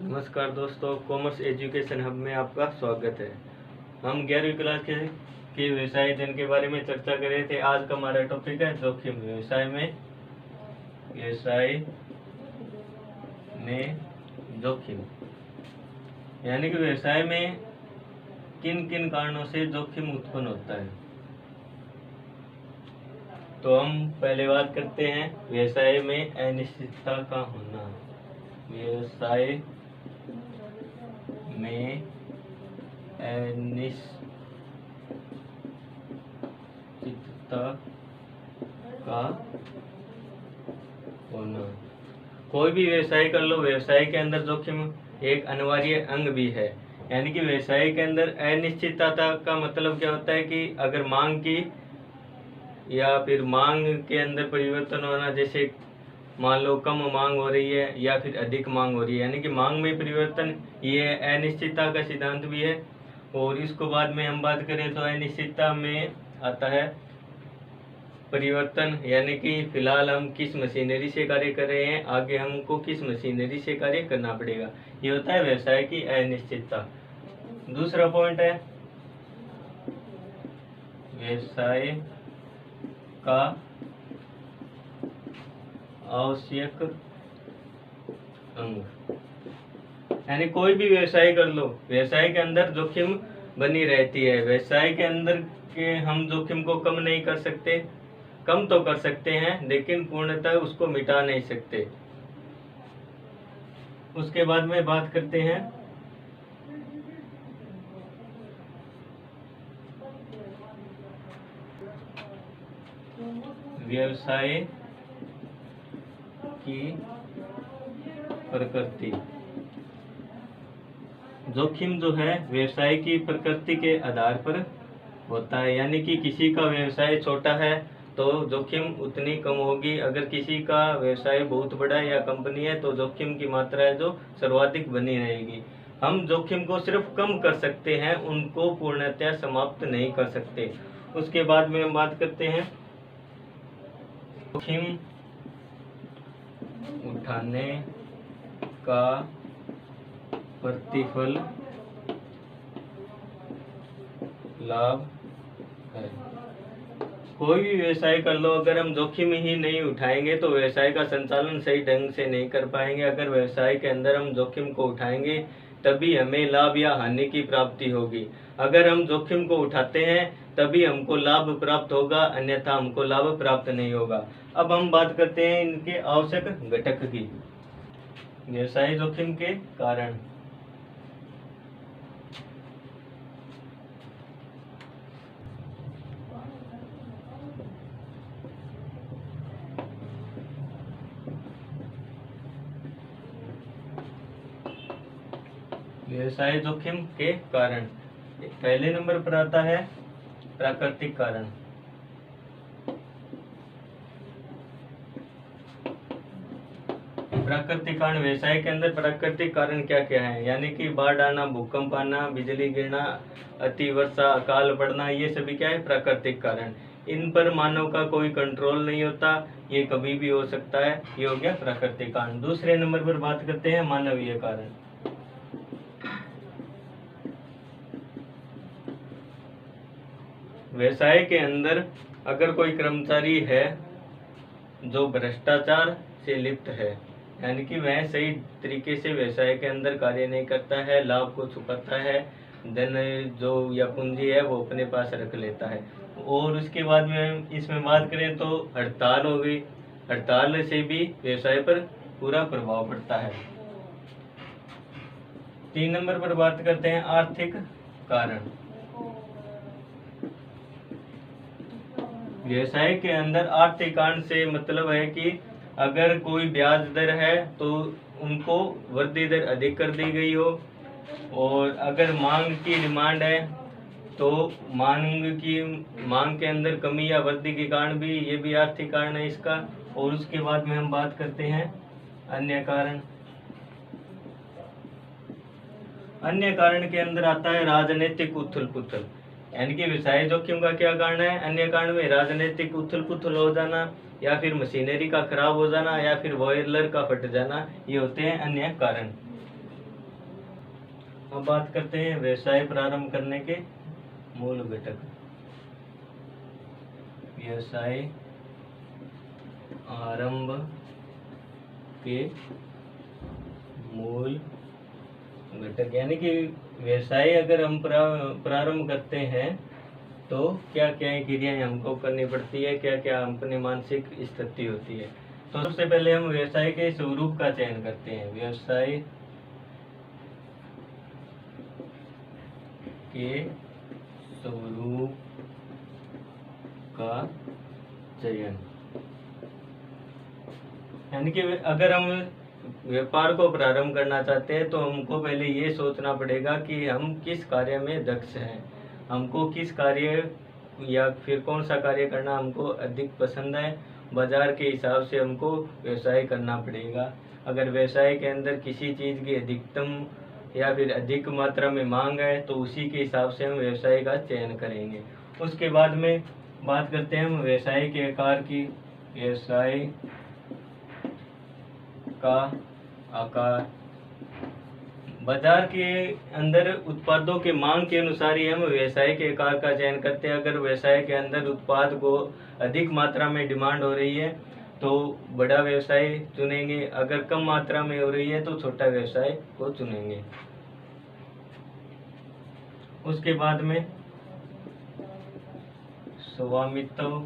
नमस्कार दोस्तों, commerce education hub में आपका स्वागत है। हम 11वीं क्लास के व्यवसाय अध्ययन के बारे में चर्चा कर रहे थे। आज का हमारा टॉपिक है जोखिम। व्यवसाय में जोखिम, यानी कि व्यवसाय में किन किन कारणों से जोखिम उत्पन्न होता है। तो हम पहले बात करते हैं व्यवसाय में अनिश्चितता का होना। व्यवसाय में अनिश्चितता का होना। कोई भी व्यवसाय कर लो, व्यवसाय के अंदर जोखिम एक अनिवार्य अंग भी है। यानी कि व्यवसाय के अंदर अनिश्चितता का मतलब क्या होता है कि अगर मांग की या फिर मांग के अंदर परिवर्तन होना, जैसे मान लो कम मांग हो रही है या फिर अधिक मांग हो रही है, यानी कि मांग में परिवर्तन, ये अनिश्चितता का सिद्धांत भी है। और इसको बाद में हम बात करें तो अनिश्चितता में आता है परिवर्तन, यानी कि फिलहाल हम किस मशीनरी से कार्य कर रहे हैं, आगे हमको किस मशीनरी से कार्य करना पड़ेगा। ये होता है व्यवसाय की अनिश्चितता। दूसरा पॉइंट है व्यवसाय का आवश्यक अंग। यानी कोई भी व्यवसाय कर लो, व्यवसाय के अंदर जोखिम बनी रहती है। व्यवसाय के अंदर के हम जोखिम को कम नहीं कर सकते, कम तो कर सकते हैं लेकिन पूर्णतः उसको मिटा नहीं सकते। उसके बाद में बात करते हैं व्यवसाय की प्रकृति। जोखिम जो है व्यवसाय की प्रकृति के आधार पर होता है। यानी कि किसी का व्यवसाय छोटा है तो जोखिम उतनी कम होगी, अगर किसी का व्यवसाय बहुत बड़ा है या कंपनी है तो जोखिम की मात्रा है जो सर्वाधिक बनी रहेगी। हम जोखिम को सिर्फ कम कर सकते हैं, उनको पूर्णतः समाप्त नहीं कर सकते। उसके बाद में हम बात करते हैं जोखिम उठाने का प्रतिफल लाभ है। कोई भी व्यवसाय कर लो, अगर हम जोखिम ही नहीं उठाएंगे तो व्यवसाय का संचालन सही ढंग से नहीं कर पाएंगे। अगर व्यवसाय के अंदर हम जोखिम को उठाएंगे तभी हमें लाभ या हानि की प्राप्ति होगी। अगर हम जोखिम को उठाते हैं तभी हमको लाभ प्राप्त होगा, अन्यथा हमको लाभ प्राप्त नहीं होगा। अब हम बात करते हैं इनके आवश्यक घटक की। व्यवसाय जोखिम के कारण। व्यवसाय जोखिम के कारण पहले नंबर पर आता है प्राकृतिक कारण। प्राकृतिक कारण, व्यवसाय के अंदर प्राकृतिक कारण क्या क्या है, यानी कि बाढ़ आना, भूकंप आना, बिजली गिरना, अति वर्षा, अकाल पड़ना, ये सभी क्या है प्राकृतिक कारण। इन पर मानव का कोई कंट्रोल नहीं होता, ये कभी भी हो सकता है। ये हो गया प्राकृतिक कारण। दूसरे नंबर पर बात करते हैं मानवीय कारण। व्यवसाय के अंदर अगर कोई कर्मचारी है जो भ्रष्टाचार से लिप्त है, यानी कि वह सही तरीके से व्यवसाय के अंदर कार्य नहीं करता है, लाभ को छुपाता है, धन जो या पूंजी है वो अपने पास रख लेता है। और उसके बाद में इसमें बात करें तो हड़ताल हो गई। हड़ताल से भी व्यवसाय पर पूरा प्रभाव पड़ता है। 3 नंबर पर बात करते हैं आर्थिक कारण। व्यवसाय के अंदर आर्थिक कारण से मतलब है कि अगर कोई ब्याज दर है तो उनको वृद्धि दर अधिक कर दी गई हो, और अगर मांग की डिमांड है तो मांग के अंदर कमी या वृद्धि के कारण भी, ये भी आर्थिक कारण है इसका। और उसके बाद में हम बात करते हैं अन्य कारण। अन्य कारण के अंदर आता है राजनीतिक उथल पुथल। यानी कि व्यवसाय जोखिम का क्या कारण है अन्य कारण में, राजनीतिक उथल पुथल हो जाना, या फिर मशीनरी का खराब हो जाना, या फिर बॉयलर का फट जाना, ये होते हैं अन्य कारण। अब बात करते हैं व्यवसाय प्रारंभ करने के मूल घटक। व्यवसाय आरंभ के मूल घटक, यानी कि व्यवसाय अगर हम प्रारंभ करते हैं तो क्या क्या क्रियाएं हमको करनी पड़ती है, क्या क्या अपनी मानसिक स्थिति होती है। तो सबसे पहले हम व्यवसाय के स्वरूप का चयन करते हैं। व्यवसाय के स्वरूप का चयन, यानी कि अगर हम व्यापार को प्रारंभ करना चाहते हैं तो हमको पहले ये सोचना पड़ेगा कि हम किस कार्य में दक्ष हैं, हमको किस कार्य या फिर कौन सा कार्य करना हमको अधिक पसंद है। बाजार के हिसाब से हमको व्यवसाय करना पड़ेगा। अगर व्यवसाय के अंदर किसी चीज़ की अधिकतम या फिर अधिक मात्रा में मांग है तो उसी के हिसाब से हम व्यवसाय का चयन करेंगे। उसके बाद में बात करते हैं हम व्यवसाय के आकार की। व्यवसाय का आकार, बाजार के अंदर उत्पादों के मांग के अनुसार ही हम व्यवसाय के आकार का चयन करते हैं। अगर व्यवसाय के अंदर उत्पाद को अधिक मात्रा में डिमांड हो रही है तो बड़ा व्यवसाय चुनेंगे, अगर कम मात्रा में हो रही है तो छोटा व्यवसाय को चुनेंगे। उसके बाद में स्वामित्व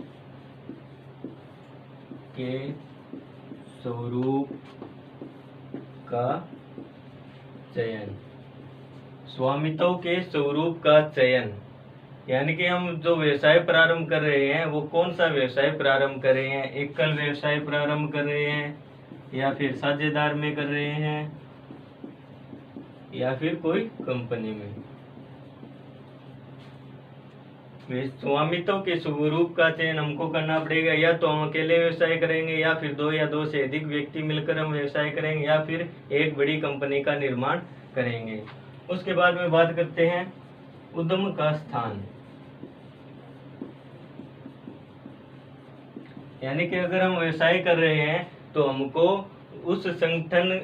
के स्वरूप का चयन। स्वामित्व के स्वरूप का चयन, यानी कि हम जो व्यवसाय प्रारंभ कर रहे हैं वो कौन सा व्यवसाय प्रारंभ कर रहे हैं, एकल व्यवसाय प्रारंभ कर रहे हैं या फिर साझेदार में कर रहे हैं या फिर कोई कंपनी में। स्वामित्व के स्वरूप का चयन हमको करना पड़ेगा, या तो हम अकेले व्यवसाय करेंगे या फिर दो या दो से अधिक व्यक्ति मिलकर हम व्यवसाय करेंगे या फिर एक बड़ी कंपनी का निर्माण करेंगे। उसके बाद में बात करते हैं उद्यम का स्थान, यानी कि अगर हम व्यवसाय कर रहे हैं तो हमको उस संगठन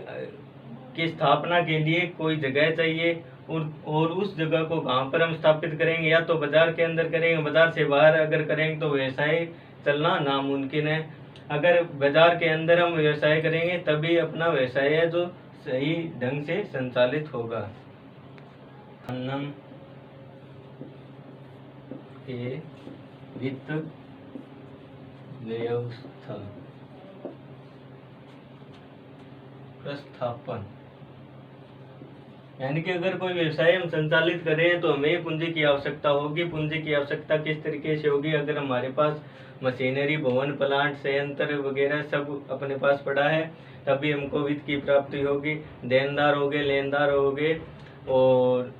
की स्थापना के लिए कोई जगह चाहिए और उस जगह को कहाँ पर हम स्थापित करेंगे, या तो बाजार के अंदर करेंगे, बाजार से बाहर अगर करेंगे तो व्यवसाय चलना नामुमकिन है। अगर बाजार के अंदर हम व्यवसाय करेंगे तभी अपना व्यवसाय है जो सही ढंग से संचालित होगा। के वित्त व्यवस्था प्रस्थापन, यानी कि अगर कोई व्यवसाय हम संचालित कर रहे हैं तो हमें पूंजी की आवश्यकता होगी। पूंजी की आवश्यकता किस तरीके से होगी, अगर हमारे पास मशीनरी, भवन, प्लांट, संयंत्र वगैरह सब अपने पास पड़ा है तभी हमको वित्त की प्राप्ति होगी। देनदार हो गए, लेनदार हो गए और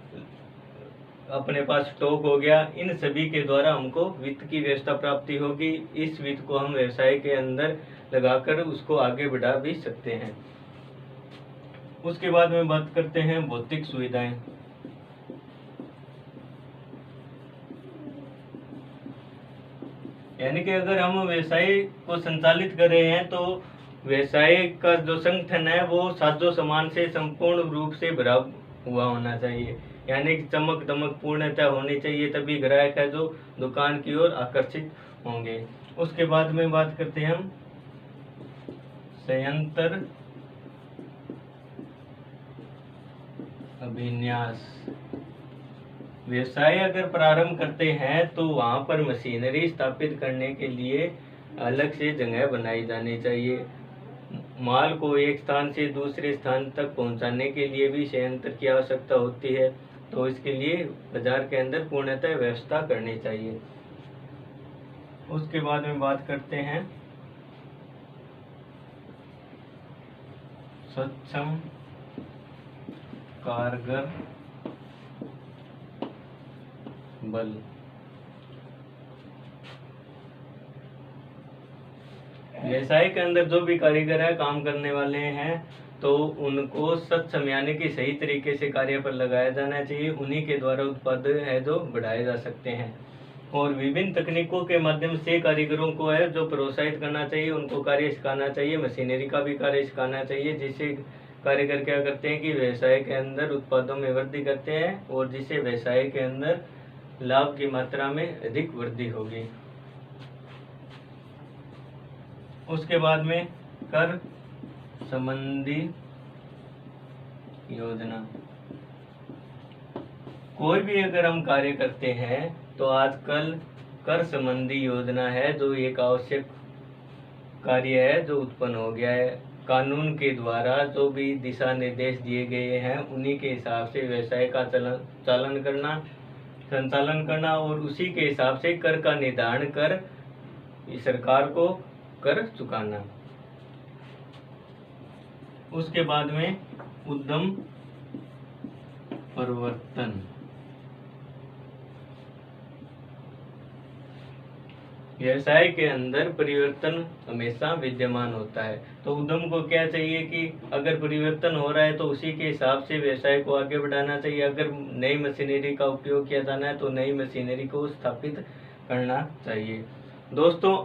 अपने पास स्टॉक हो गया, इन सभी के द्वारा हमको वित्त की व्यवस्था प्राप्ति होगी। इस वित्त को हम व्यवसाय के अंदर लगाकर उसको आगे बढ़ा भी सकते हैं। उसके बाद में बात करते हैं भौतिक सुविधाएं, यानी कि अगर हम व्यवसाय को संचालित कर रहे हैं तो व्यवसाय का जो संगठन है वो साजो सामान से संपूर्ण रूप से भरा हुआ होना चाहिए, यानी कि चमक दमक पूर्णता होनी चाहिए, तभी ग्राहक है जो दुकान की ओर आकर्षित होंगे। उसके बाद में बात करते हैं हम संयंत्र अभिन्यास। व्यवसाय अगर प्रारंभ करते हैं तो वहां पर मशीनरी स्थापित करने के लिए अलग से जगह बनाई जानी चाहिए। माल को एक स्थान से दूसरे स्थान तक पहुंचाने के लिए भी संयंत्र की आवश्यकता होती है, तो इसके लिए बाजार के अंदर पूर्णतः व्यवस्था करनी चाहिए। उसके बाद में बात करते हैं सक्षम कारगर बल। व्यवसाय के अंदर जो भी कारीगर है, काम करने वाले हैं, तो उनको सक्षम यानी कि सही तरीके से कार्य पर लगाया जाना चाहिए। उन्हीं के द्वारा उत्पादन है जो बढ़ाए जा सकते हैं और विभिन्न तकनीकों के माध्यम से कारीगरों को है जो प्रोत्साहित करना चाहिए, उनको कार्य सिखाना चाहिए, मशीनरी का भी कार्य सिखाना चाहिए, जिससे कार्यकर क्या करते हैं कि व्यवसाय के अंदर उत्पादों में वृद्धि करते हैं और जिससे व्यवसाय के अंदर लाभ की मात्रा में अधिक वृद्धि होगी। उसके बाद में कर संबंधी योजना। कोई भी अगर हम कार्य करते हैं तो आजकल कर संबंधी योजना है जो एक आवश्यक कार्य है जो उत्पन्न हो गया है। कानून के द्वारा जो भी दिशा निर्देश दिए गए हैं उन्हीं के हिसाब से व्यवसाय का संचालन करना और उसी के हिसाब से कर का निर्धारण कर सरकार को कर चुकाना। उसके बाद में उद्यम परिवर्तन। व्यवसाय के अंदर परिवर्तन हमेशा विद्यमान होता है, तो उद्यम को क्या चाहिए कि अगर परिवर्तन हो रहा है तो उसी के हिसाब से व्यवसाय को आगे बढ़ाना चाहिए। अगर नई मशीनरी का उपयोग किया जाना है तो नई मशीनरी को स्थापित करना चाहिए। दोस्तों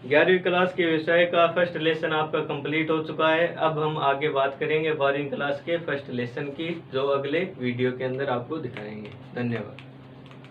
11वीं क्लास के व्यवसाय का फर्स्ट लेसन आपका कंप्लीट हो चुका है। अब हम आगे बात करेंगे 12वीं क्लास के फर्स्ट लेसन की, जो अगले वीडियो के अंदर आपको दिखाएंगे। धन्यवाद।